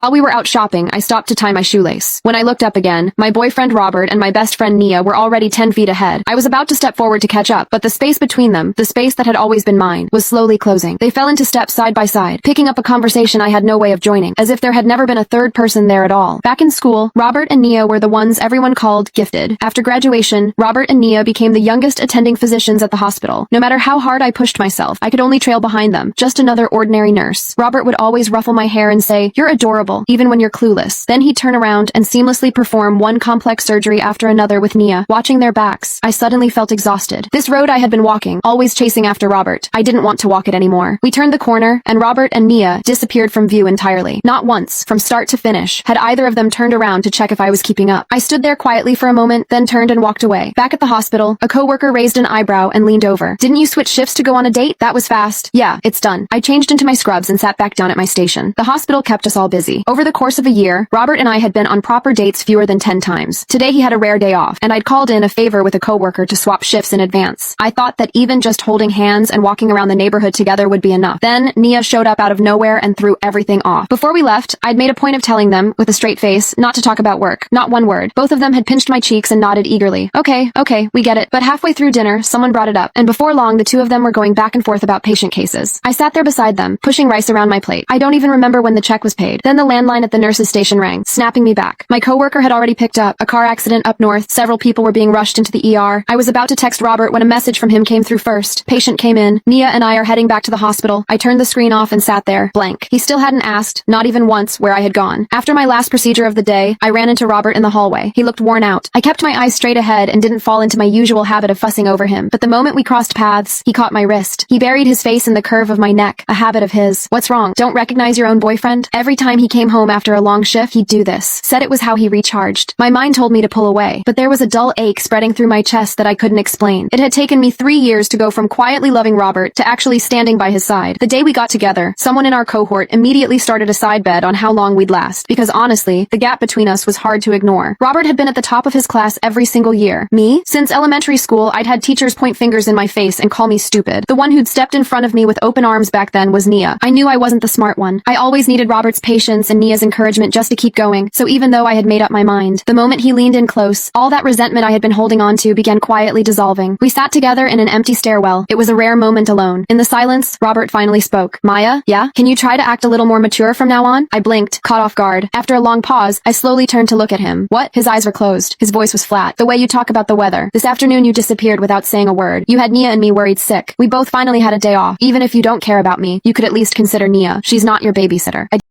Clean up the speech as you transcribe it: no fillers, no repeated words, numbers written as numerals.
While we were out shopping, I stopped to tie my shoelace. When I looked up again, my boyfriend Robert and my best friend Nia were already 10 feet ahead. I was about to step forward to catch up, but the space between them, the space that had always been mine, was slowly closing. They fell into steps side by side, picking up a conversation I had no way of joining, as if there had never been a third person there at all. Back in school, Robert and Nia were the ones everyone called gifted. After graduation, Robert and Nia became the youngest attending physicians at the hospital. No matter how hard I pushed myself, I could only trail behind them, just another ordinary nurse. Robert would always ruffle my hair and say, "You're adorable," even when you're clueless. Then he'd turn around and seamlessly perform one complex surgery after another with Nia, watching their backs. I suddenly felt exhausted. This road I had been walking, always chasing after Robert. I didn't want to walk it anymore. We turned the corner, and Robert and Nia disappeared from view entirely. Not once, from start to finish, had either of them turned around to check if I was keeping up. I stood there quietly for a moment, then turned and walked away. Back at the hospital, a coworker raised an eyebrow and leaned over. "Didn't you switch shifts to go on a date? That was fast." "Yeah, it's done." I changed into my scrubs and sat back down at my station. The hospital kept us all busy. Over the course of a year, Robert and I had been on proper dates fewer than 10 times. Today he had a rare day off, and I'd called in a favor with a coworker to swap shifts in advance. I thought that even just holding hands and walking around the neighborhood together would be enough. Then, Nia showed up out of nowhere and threw everything off. Before we left, I'd made a point of telling them, with a straight face, not to talk about work. Not one word. Both of them had pinched my cheeks and nodded eagerly. Okay, we get it. But halfway through dinner, someone brought it up, and before long the two of them were going back and forth about patient cases. I sat there beside them, pushing rice around my plate. I don't even remember when the check was paid. Then the landline at the nurse's station rang, snapping me back. My coworker had already picked up a car accident up north. Several people were being rushed into the ER. I was about to text Robert when a message from him came through first. Patient came in. Nia and I are heading back to the hospital. I turned the screen off and sat there, blank. He still hadn't asked, not even once, where I had gone. After my last procedure of the day, I ran into Robert in the hallway. He looked worn out. I kept my eyes straight ahead and didn't fall into my usual habit of fussing over him. But the moment we crossed paths, he caught my wrist. He buried his face in the curve of my neck, a habit of his. "What's wrong? Don't recognize your own boyfriend?" Every time he came home after a long shift, he'd do this. Said it was how he recharged. My mind told me to pull away, but there was a dull ache spreading through my chest that I couldn't explain. It had taken me 3 years to go from quietly loving Robert to actually standing by his side. The day we got together, someone in our cohort immediately started a side bet on how long we'd last, because honestly, the gap between us was hard to ignore. Robert had been at the top of his class every single year. Me? Since elementary school, I'd had teachers point fingers in my face and call me stupid. The one who'd stepped in front of me with open arms back then was Nia. I knew I wasn't the smart one. I always needed Robert's patience and Nia's encouragement just to keep going, so even though I had made up my mind, the moment he leaned in close, all that resentment I had been holding on to began quietly dissolving. We sat together in an empty stairwell. It was a rare moment alone. In the silence, Robert finally spoke. "Maya? Yeah? Can you try to act a little more mature from now on?" I blinked, caught off guard. After a long pause, I slowly turned to look at him. "What?" His eyes were closed. His voice was flat. "The way you talk about the weather. This afternoon you disappeared without saying a word. You had Nia and me worried sick. We both finally had a day off. Even if you don't care about me, you could at least consider Nia. She's not your babysitter."